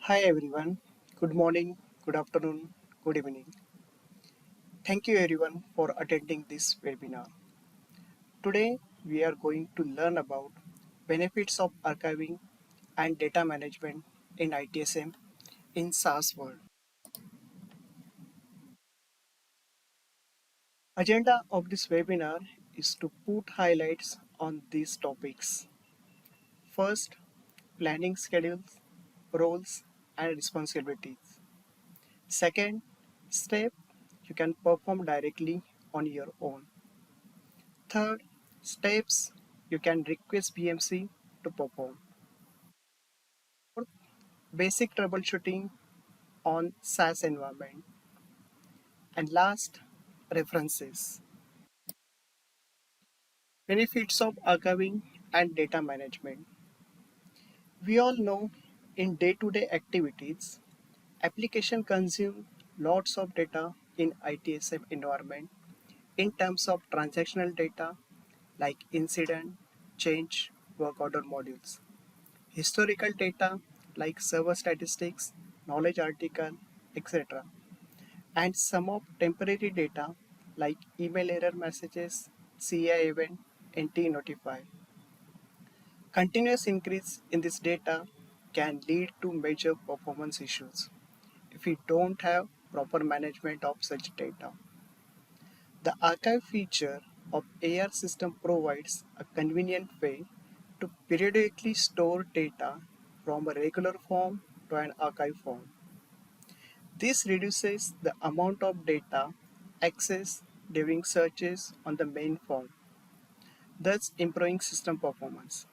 Hi everyone, good morning, good afternoon, good evening. Thank you everyone for attending this webinar. Today we are going to learn about benefits of archiving and data management in ITSM in SaaS world. Agenda of this webinar is to put highlights on these topics. First, planning schedules, roles and responsibilities. Second, step you can perform directly on your own. Third, steps you can request BMC to perform. Fourth, basic troubleshooting on SaaS environment. And last, references. Benefits of archiving and data management. We all know in day-to-day activities, application consume lots of data in ITSM environment in terms of transactional data like incident, change, work order modules. Historical data like server statistics, knowledge article, etc. And some of temporary data like email error messages, CI event, NT notify. Continuous increase in this data can lead to major performance issues if we don't have proper management of such data. The archive feature of AR system provides a convenient way to periodically store data from a regular form to an archive form. This reduces the amount of data accessed during searches on the main form, thus improving system performance.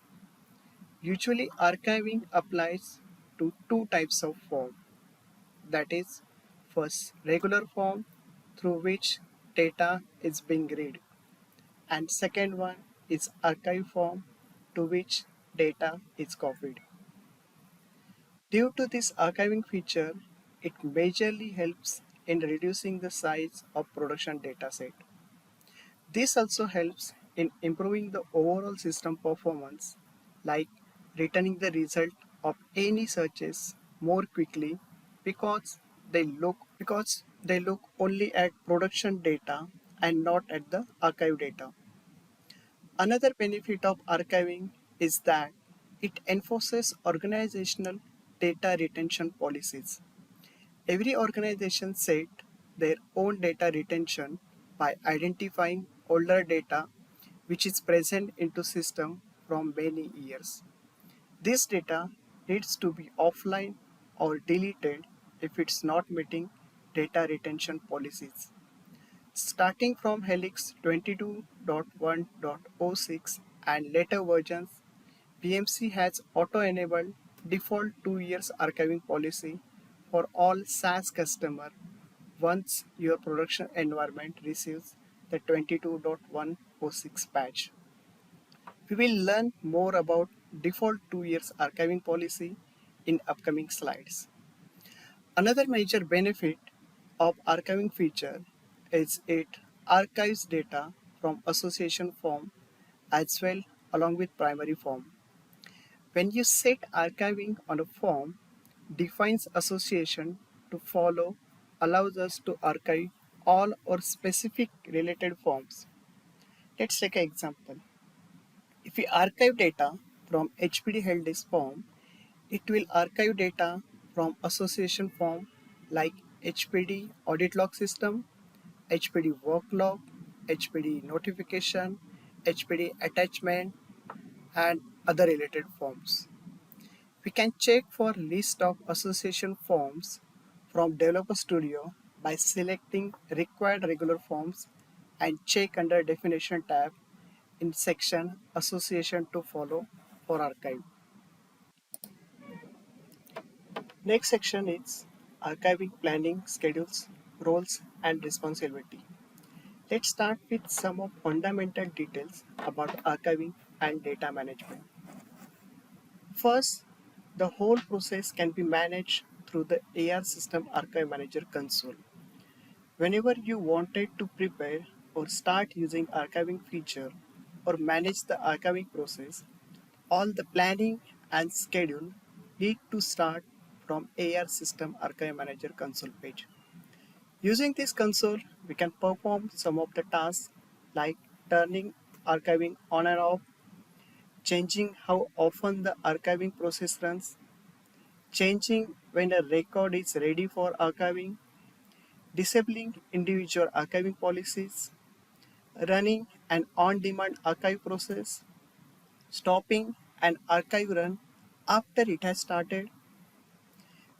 Usually, archiving applies to two types of form. That is, first, regular form through which data is being read, and second one is archive form to which data is copied. Due to this archiving feature, it majorly helps in reducing the size of production dataset. This also helps in improving the overall system performance, like returning the result of any searches more quickly because they look only at production data and not at the archive data. Another benefit of archiving is that it enforces organizational data retention policies. Every organization set their own data retention by identifying older data which is present into system from many years. This data needs to be offline or deleted if it's not meeting data retention policies. Starting from Helix 22.1.06 and later versions, PMC has auto-enabled default 2 years archiving policy for all SaaS customer once your production environment receives the 22.106 patch. We will learn more about default 2 years archiving policy in upcoming slides. Another major benefit of archiving feature is it archives data from association form as well along with primary form. When you set archiving on a form, defines association to follow allows us to archive all or specific related forms. Let's take an example. If we archive data from HPD held disk form, it will archive data from association form like HPD audit log system, HPD work log, HPD notification, HPD attachment, and other related forms. We can check for list of association forms from Developer Studio by selecting required regular forms and check under definition tab in section association to follow for archive. Next section is archiving planning, schedules, roles and responsibility. Let's start with some of fundamental details about archiving and data management. First, the whole process can be managed through the AR System Archive Manager console. Whenever you wanted to prepare or start using archiving feature or manage the archiving process, all the planning and schedule need to start from AR System Archive Manager console page. Using this console, we can perform some of the tasks like turning archiving on and off, changing how often the archiving process runs, changing when a record is ready for archiving, disabling individual archiving policies, running an on-demand archive process, stopping an archive run after it has started.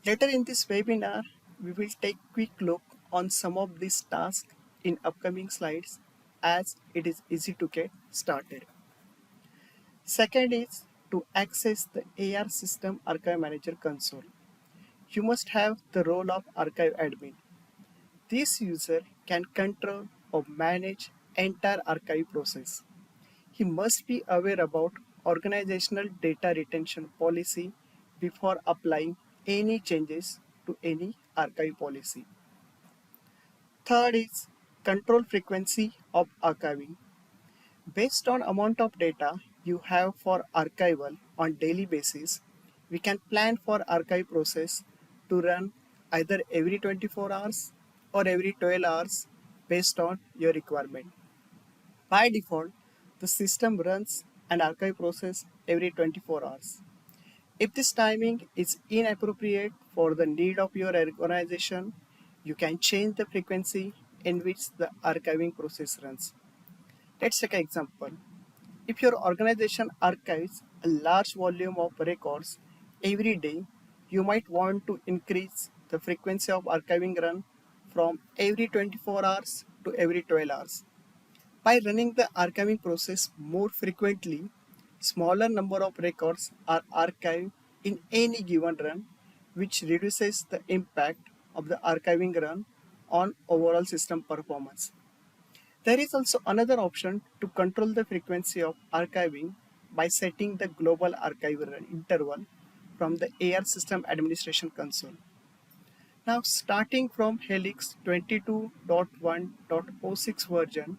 Later in this webinar, we will take a quick look on some of these tasks in upcoming slides as it is easy to get started. Second is to access the AR System Archive Manager console. You must have the role of archive admin. This user can control or manage entire archive process. He must be aware about organizational data retention policy before applying any changes to any archive policy. Third is control frequency of archiving. Based on amount of data you have for archival on daily basis, we can plan for archive process to run either every 24 hours or every 12 hours based on your requirement. By default, the system runs an archive process every 24 hours. If this timing is inappropriate for the need of your organization, you can change the frequency in which the archiving process runs. Let's take an example. If your organization archives a large volume of records every day, you might want to increase the frequency of archiving run from every 24 hours to every 12 hours. By running the archiving process more frequently, smaller number of records are archived in any given run, which reduces the impact of the archiving run on overall system performance. There is also another option to control the frequency of archiving by setting the global archive run interval from the AR System Administration console. Now, starting from Helix 22.1.06 version,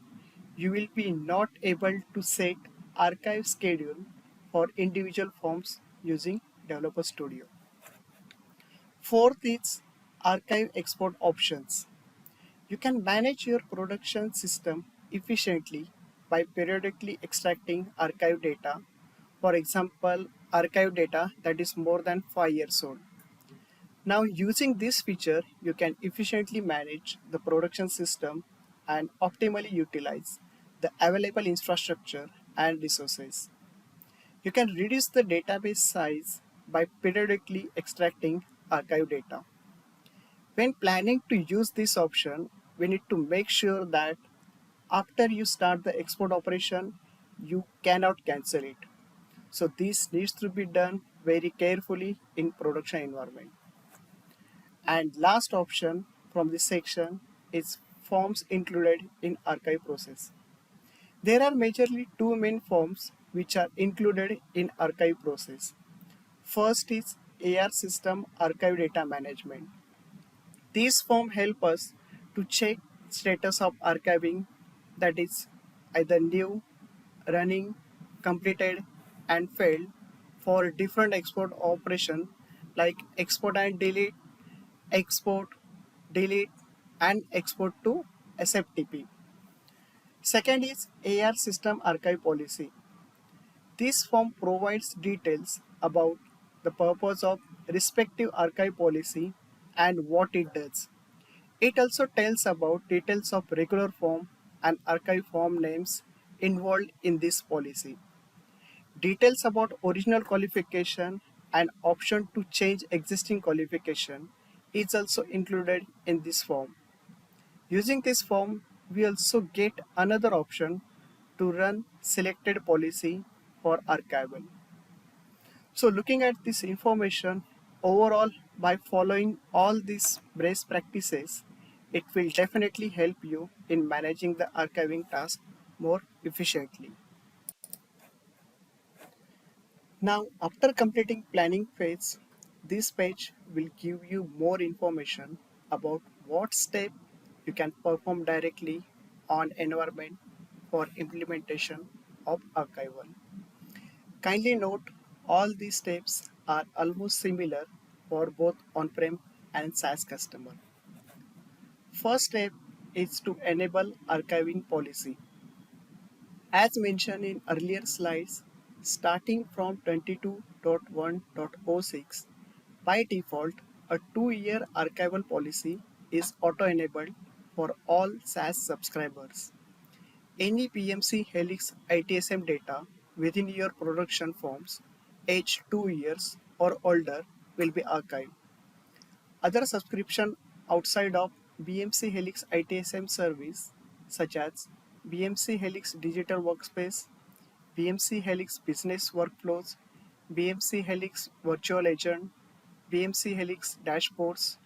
you will be not able to set archive schedule for individual forms using Developer Studio. Fourth is archive export options. You can manage your production system efficiently by periodically extracting archive data. For example, archive data that is more than 5 years old. Now, using this feature, you can efficiently manage the production system and optimally utilize the available infrastructure and resources. You can reduce the database size by periodically extracting archive data. When planning to use this option, we need to make sure that after you start the export operation, you cannot cancel it. So this needs to be done very carefully in production environment. And last option from this section is forms included in archive process. There are majorly two main forms which are included in archive process. First is AR system archive data management. These forms help us to check status of archiving, that is either new, running, completed and failed for different export operation like export and delete, export, delete and export to SFTP. Second is AR system archive policy. This form provides details about the purpose of respective archive policy and what it does. It also tells about details of regular form and archive form names involved in this policy. Details about original qualification and option to change existing qualification is also included in this form. Using this form, we also get another option to run selected policy for archival. So looking at this information, overall by following all these best practices, it will definitely help you in managing the archiving task more efficiently. Now, after completing planning phase, this page will give you more information about what step you can perform directly on environment for implementation of archival. Kindly note all these steps are almost similar for both on-prem and SaaS customer. First step is to enable archiving policy. As mentioned in earlier slides, starting from 22.1.06, by default, a 2-year archival policy is auto-enabled for all SaaS subscribers. Any PMC Helix ITSM data within your production forms aged 2 years or older will be archived. Other subscription outside of BMC Helix ITSM service such as BMC Helix Digital Workspace, BMC Helix Business Workflows, BMC Helix Virtual Agent, BMC Helix Dashboards,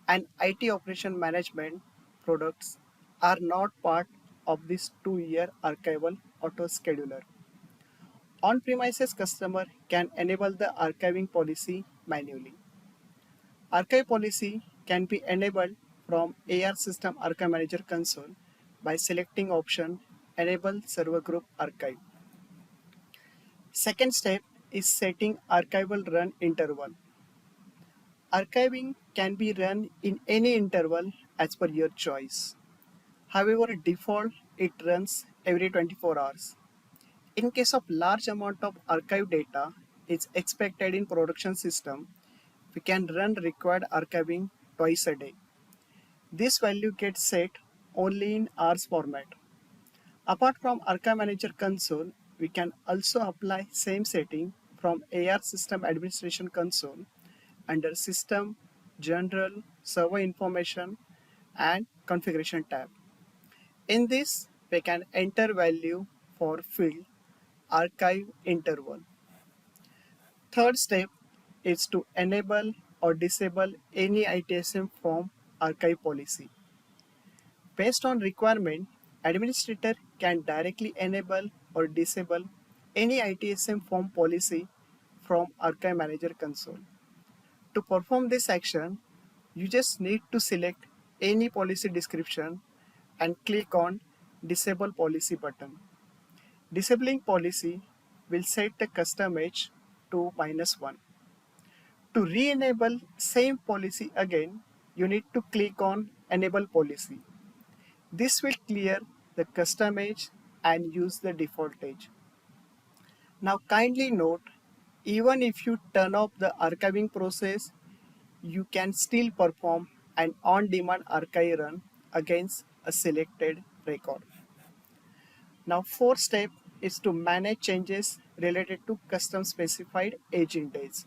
and IT Operation Management products are not part of this 2-year archival auto scheduler. On-premises customer can enable the archiving policy manually. Archive policy can be enabled from AR System Archive Manager console by selecting option Enable Server Group Archive. Second step is setting archival run interval. Archiving can be run in any interval as per your choice. However, default it runs every 24 hours. In case of large amount of archive data is expected in production system, we can run required archiving twice a day. This value gets set only in hours format. Apart from Archive Manager console, we can also apply same setting from AR System Administration console under System, General, Server Information, and Configuration tab. In this, we can enter value for field archive interval. Third step is to enable or disable any ITSM form archive policy. Based on requirement, administrator can directly enable or disable any ITSM form policy from Archive Manager console. To perform this action, you just need to select any policy description and click on Disable Policy button. Disabling policy will set the custom age to -1. To re-enable same policy again, you need to click on Enable Policy. This will clear the custom age and use the default age. Now kindly note, even if you turn off the archiving process, you can still perform an on-demand archive run against a selected record. Now fourth step is to manage changes related to custom specified aging days.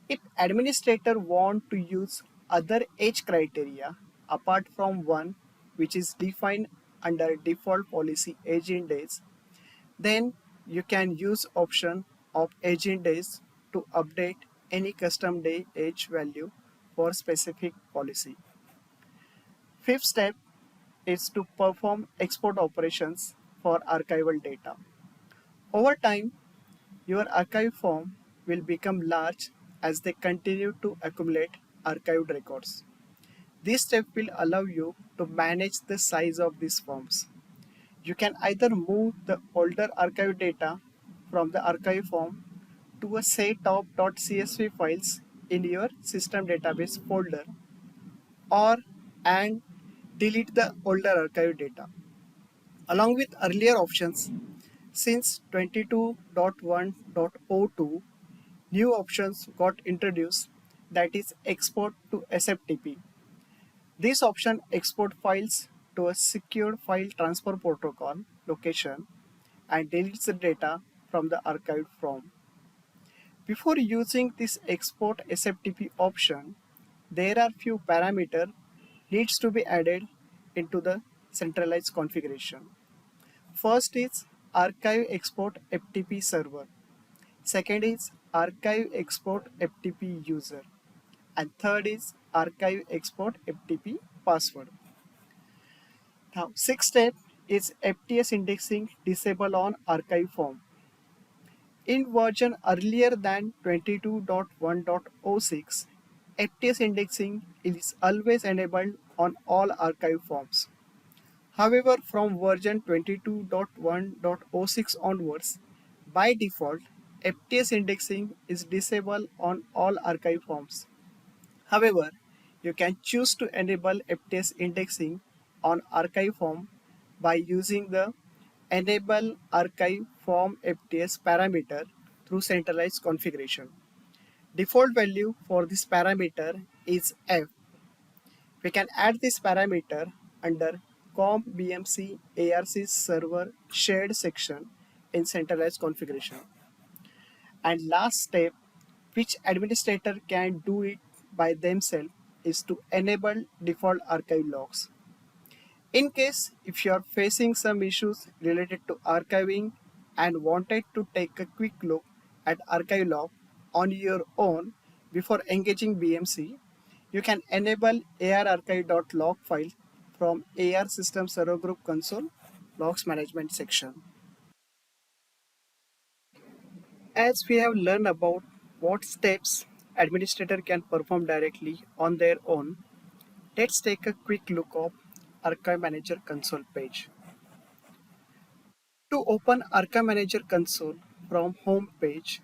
If administrator want to use other age criteria apart from one which is defined under default policy aging days, then you can use option of aging days to update any custom day age value for specific policy. Fifth step is to perform export operations for archival data. Over time, your archive form will become large as they continue to accumulate archived records. This step will allow you to manage the size of these forms. You can either move the older archive data from the archive form to a set of .csv files in your system database folder or and delete the older archive data. Along with earlier options, since 22.1.02, new options got introduced, that is export to SFTP. This option export files to a secure file transfer protocol location and deletes the data from the archived form. Before using this export SFTP option, there are few parameters needs to be added into the centralized configuration. First is archive export FTP server. Second is archive export FTP user. And third is archive export FTP password. Now, sixth step is FTS indexing disable on archive form. In version earlier than 22.1.06, FTS indexing is always enabled on all archive forms. However, from version 22.1.06 onwards, by default, FTS indexing is disabled on all archive forms. However, you can choose to enable FTS indexing on archive form by using the enable archive form FTS parameter through centralized configuration. Default value for this parameter is F. We can add this parameter under COM BMC ARC server shared section in centralized configuration. And last step, which administrator can do it by themselves, is to enable default archive logs. In case if you are facing some issues related to archiving and wanted to take a quick look at archive log on your own before engaging BMC, you can enable ararchive.log file from AR System Server Group Console Logs Management section. As we have learned about what steps administrator can perform directly on their own, let's take a quick look of Archive Manager console page. To open Archive Manager console from home page,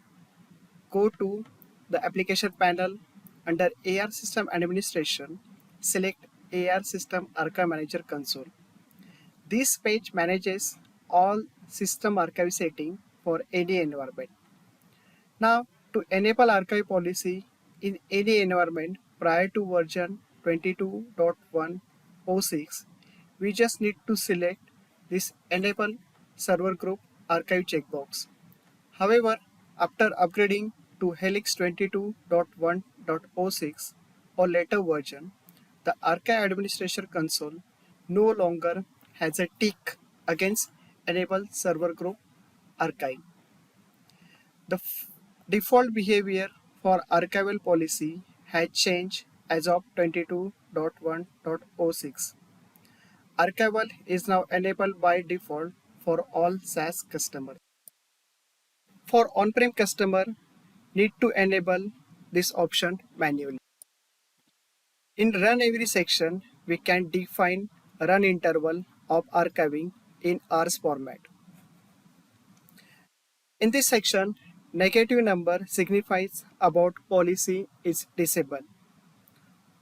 go to the application panel under AR System Administration, select AR System Archive Manager console. This page manages all system archive settings for any environment. Now, to enable archive policy in any environment prior to version 22.1.06, we just need to select this Enable Server Group Archive checkbox. However, after upgrading to Helix 22.1.06 or later version, the Archive Administration console no longer has a tick against Enable Server Group Archive. The default behavior for archival policy has changed as of 22.1.06. Archival is now enabled by default for all SaaS customers. For on-prem customer, need to enable this option manually. In run every section, we can define run interval of archiving in hours format. In this section, negative number signifies about policy is disabled.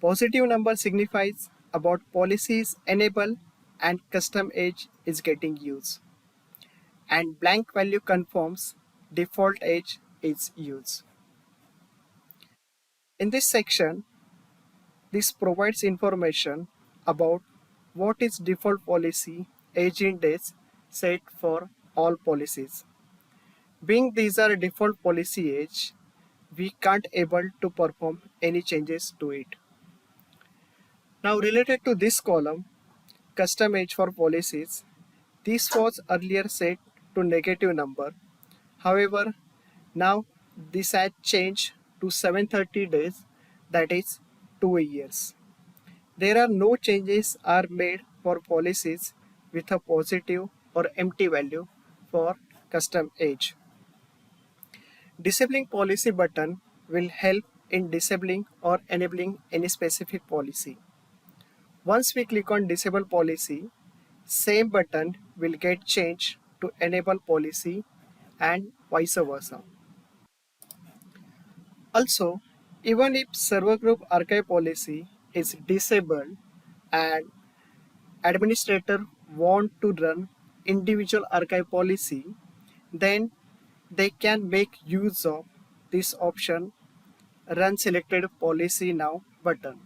Positive number signifies about policy is enabled and custom age is getting used. And blank value confirms default age is used. In this section, this provides information about what is default policy age in days set for all policies. Being these are default policy age, we can't able to perform any changes to it. Now related to this column, custom age for policies, this was earlier set to negative number. However, now this has changed to 730 days, that is 2 years. There are no changes are made for policies with a positive or empty value for custom age. Disabling policy button will help in disabling or enabling any specific policy. Once we click on disable policy, same button will get changed to enable policy and vice versa. Also, even if server group archive policy is disabled and administrator want to run individual archive policy, then they can make use of this option run selected policy now button.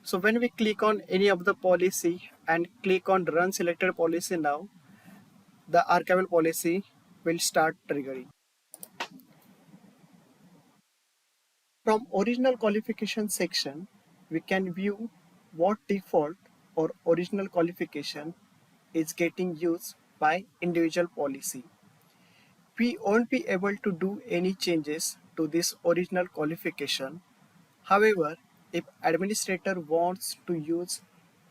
So when we click on any of the policy and click on run selected policy now, the archival policy will start triggering. From original qualification section, we can view what default or original qualification is getting used by individual policy. We won't be able to do any changes to this original qualification. However, if administrator wants to use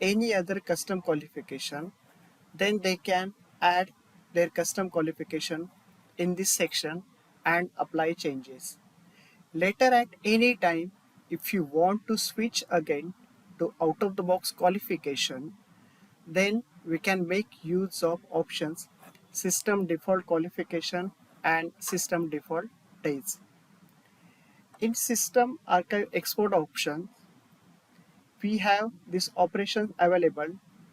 any other custom qualification, then they can add their custom qualification in this section and apply changes. Later at any time, if you want to switch again to out-of-the-box qualification, then we can make use of options system default qualification and system default days. In system archive export option, we have this operation available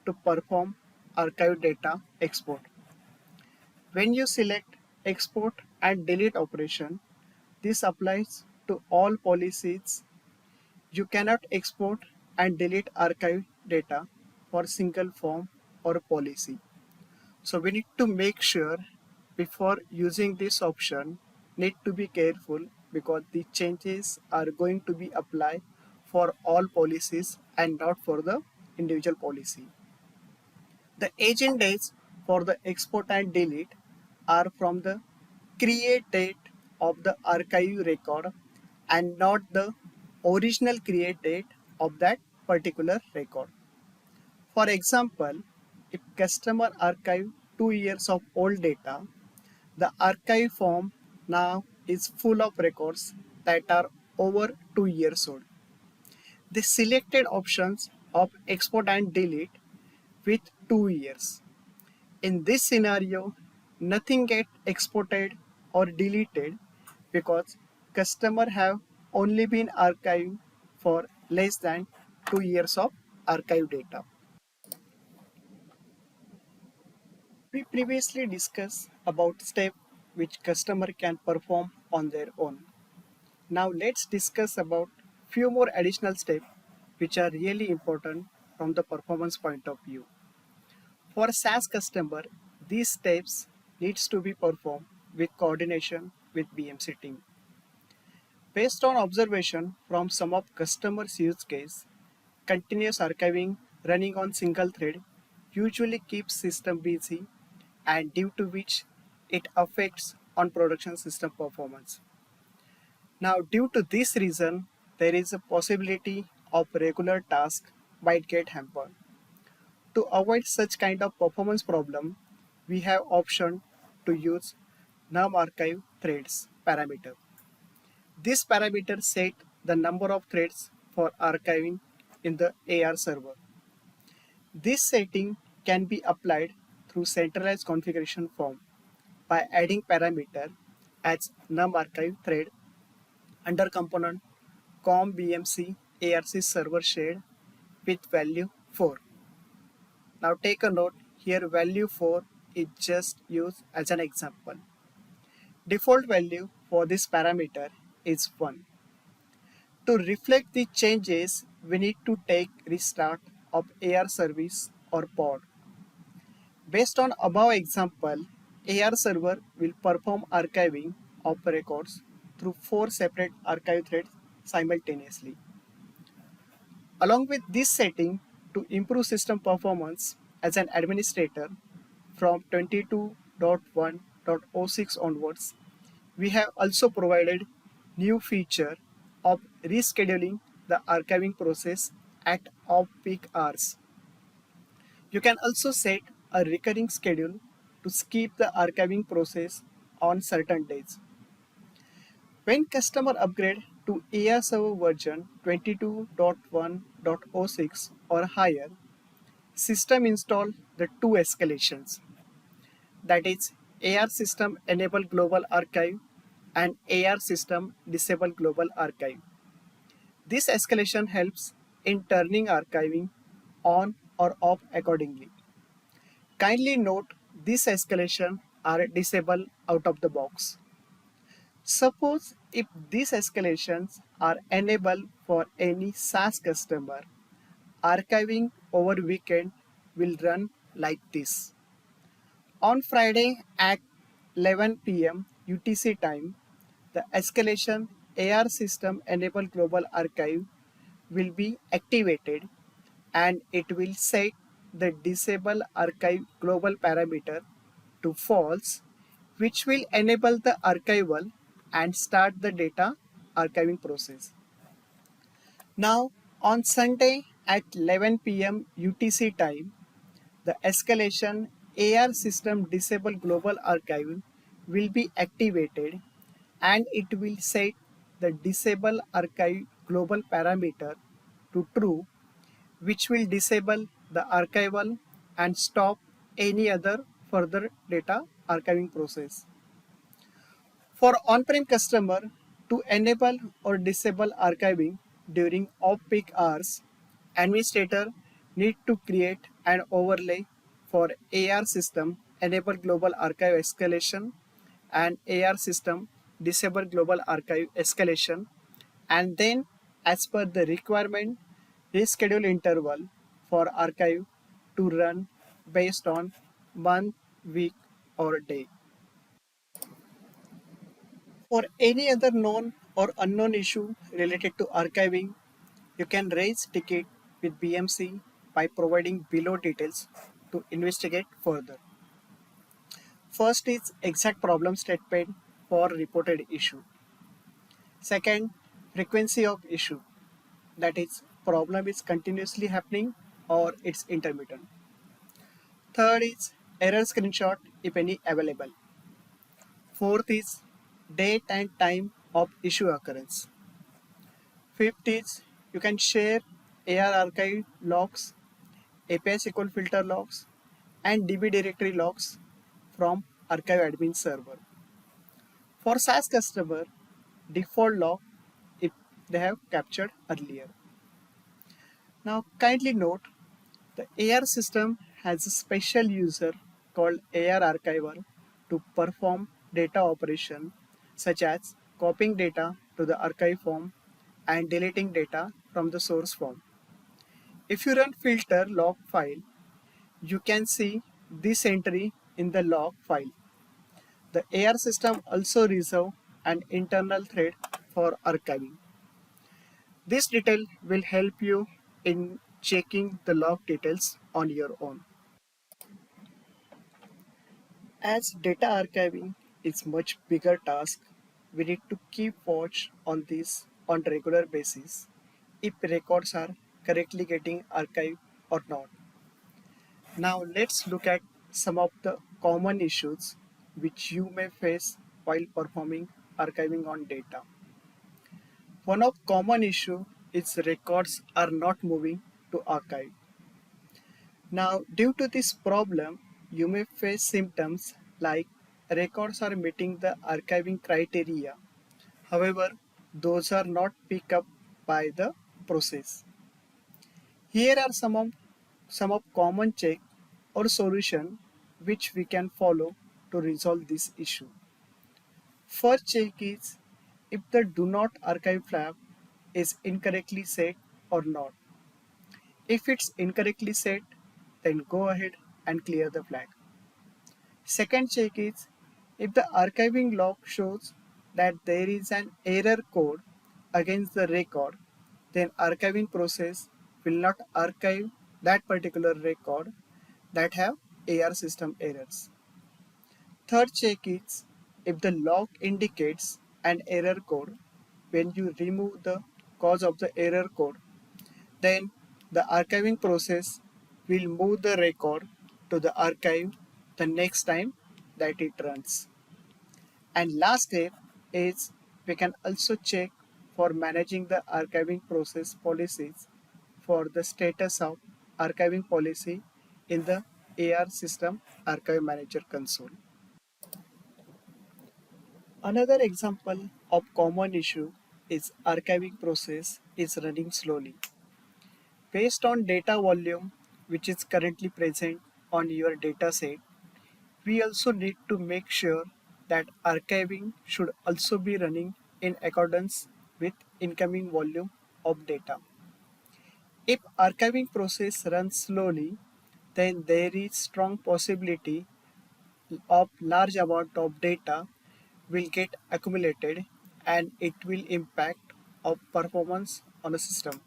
to perform archive data export. When you select export and delete operation, this applies to all policies. You cannot export and delete archive data for single form or policy. So we need to make sure before using this option, need to be careful because the changes are going to be applied for all policies and not for the individual policy. The agent dates for the export and delete are from the create date of the archive record and not the original create date of that particular record. For example, if customer archive 2 years of old data, the archive form now is full of records that are over 2 years old. The selected options of export and delete with 2 years. In this scenario, nothing gets exported or deleted because customer have only been archived for less than 2 years of archive data. We previously discussed about steps which customer can perform on their own. Now let's discuss about few more additional steps which are really important from the performance point of view. For SaaS customer, these steps needs to be performed with coordination with BMC team. Based on observation from some of customers' use case, continuous archiving running on single thread usually keeps system busy and due to which it affects on production system performance. Now due to this reason, there is a possibility of regular tasks might get hampered. To avoid such kind of performance problem, we have option to use num archive threads parameter. This parameter set the number of threads for archiving in the AR server. This setting can be applied through centralized configuration form by adding parameter as num archive thread under component com bmc arc server shared with value 4. Now take a note here value 4 is just used as an example. Default value for this parameter is 1. To reflect the changes, we need to take restart of AR service or pod. Based on above example, AR server will perform archiving of records through 4 separate archive threads simultaneously. Along with this setting, to improve system performance as an administrator from 22.1.06 onwards, we have also provided new feature of rescheduling the archiving process at off-peak hours. You can also set a recurring schedule to skip the archiving process on certain days. When customer upgrade to AR Server version 22.1.06 or higher, system install the two escalations. That is AR system enable global archive and AR system disable global archive. This escalation helps in turning archiving on or off accordingly. Kindly note this escalation are disabled out of the box. Suppose if these escalations are enabled for any SaaS customer, archiving over weekend will run like this. On Friday at 11 p.m. UTC time, the escalation AR system enable global archive will be activated and it will set the disable archive global parameter to false, which will enable the archival and start the data archiving process. Now on Sunday at 11 p.m. UTC time, the escalation AR system disable global archive will be activated and it will set the disable archive global parameter to true, which will disable the archival and stop any other further data archiving process. For on-prem customer, to enable or disable archiving during off-peak hours, Administrator need to create an overlay for AR system enable global archive escalation and AR system disable global archive escalation, and then as per the requirement reschedule interval for archive to run based on month, week or day. For any other known or unknown issue related to archiving, you can raise ticket with BMC by providing below details to investigate further. First is exact problem statement for reported issue. Second, frequency of issue. That is, problem is continuously happening or it's intermittent. Third is error screenshot if any available. Fourth is date and time of issue occurrence. Fifth is you can share AR archive logs, API SQL filter logs, and DB directory logs from archive admin server. For SaaS customer, default log if they have captured earlier. Now kindly note the AR system has a special user called AR archiver to perform data operation such as copying data to the archive form and deleting data from the source form. If you run filter log file, you can see this entry in the log file. The AR system also reserve an internal thread for archiving. This detail will help you in checking the log details on your own. As data archiving is much bigger task, we need to keep watch on this on regular basis if records are correctly getting archived or not. Now let's look at some of the common issues which you may face while performing archiving on data. One of common issue is records are not moving to archive. Now due to this problem, you may face symptoms like records are meeting the archiving criteria. However, those are not picked up by the process. Here are some of common check or solution which we can follow to resolve this issue. First check is if the do not archive flag is incorrectly set or not. If it's incorrectly set, then go ahead and clear the flag. Second check is if the archiving log shows that there is an error code against the record, then archiving process will not archive that particular record that have AR system errors. Third check is if the log indicates an error code when you remove the cause of the error code, then the archiving process will move the record to the archive the next time that it runs. And last step is we can also check for managing the archiving process policies for the status of archiving policy in the AR system archive manager console. Another example of common issue is archiving process is running slowly. Based on data volume which is currently present on your dataset, we also need to make sure that archiving should also be running in accordance with incoming volume of data. If archiving process runs slowly, then there is strong possibility of large amount of data will get accumulated and it will impact of performance on a system.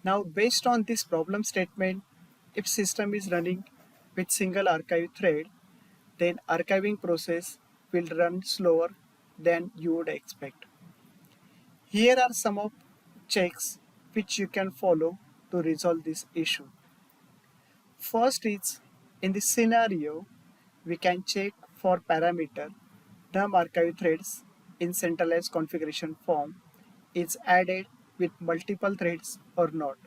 Now based on this problem statement, if system is running with single archive thread, then archiving process will run slower than you would expect. Here are some of checks which you can follow to resolve this issue. First is in this scenario, we can check for parameter num archive threads in centralized configuration form is added with multiple threads or not.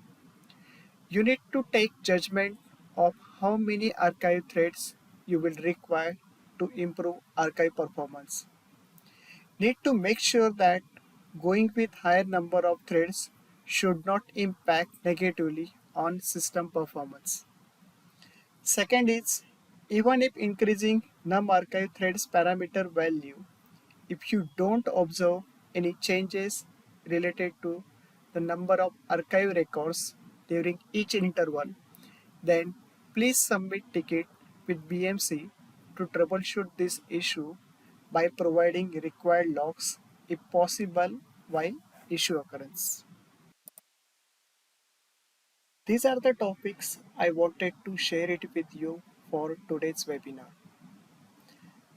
You need to take judgment of how many archive threads you will require to improve archive performance. Need to make sure that going with higher number of threads should not impact negatively on system performance. Second is, even if increasing num archive threads parameter value, if you don't observe any changes related to the number of archive records during each interval, then please submit ticket with BMC to troubleshoot this issue by providing required logs if possible while issue occurrence. These are the topics I wanted to share it with you for today's webinar.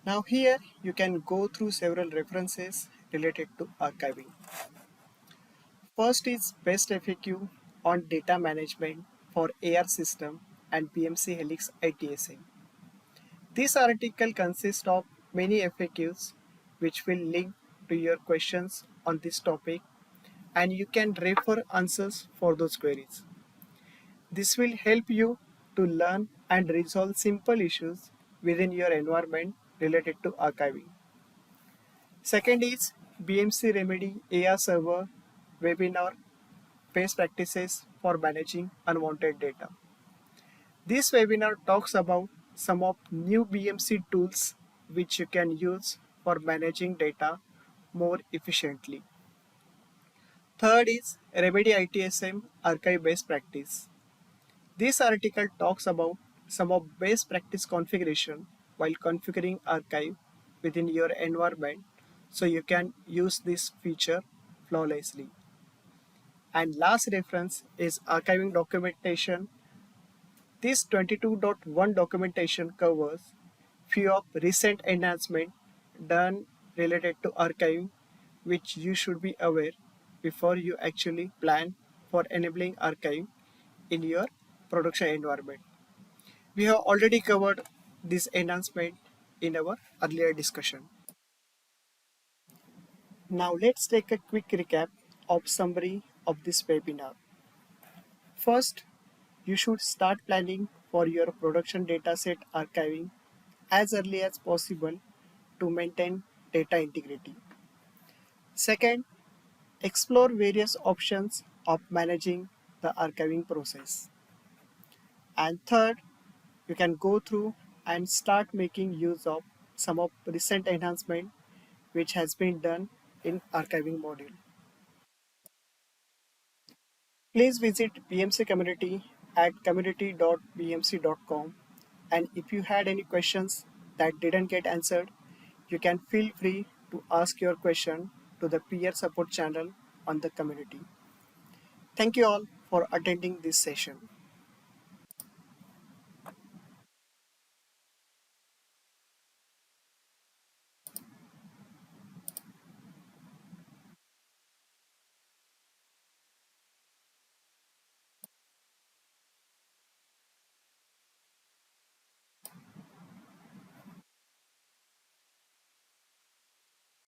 Now here you can go through several references related to archiving. First is best FAQ on data management for AR system and PMC Helix ITSM. This article consists of many FAQs which will link to your questions on this topic, and you can refer answers for those queries. This will help you to learn and resolve simple issues within your environment related to archiving. Second is BMC Remedy AR Server webinar best practices for managing unwanted data. This webinar talks about some of new BMC tools which you can use for managing data more efficiently. Third is Remedy ITSM archive best practice. This article talks about some of best practice configuration while configuring archive within your environment so you can use this feature flawlessly. And last reference is archiving documentation. This 22.1 documentation covers few of recent enhancements done related to archiving which you should be aware before you actually plan for enabling archiving in your production environment. We have already covered this enhancement in our earlier discussion. Now let's take a quick recap of summary of this webinar. First, you should start planning for your production dataset archiving as early as possible to maintain data integrity. Second, explore various options of managing the archiving process. And third, you can go through and start making use of some of recent enhancement which has been done in archiving module. Please visit BMC community at community.bmc.com, and if you had any questions that didn't get answered, you can feel free to ask your question to the peer support channel on the community. Thank you all for attending this session.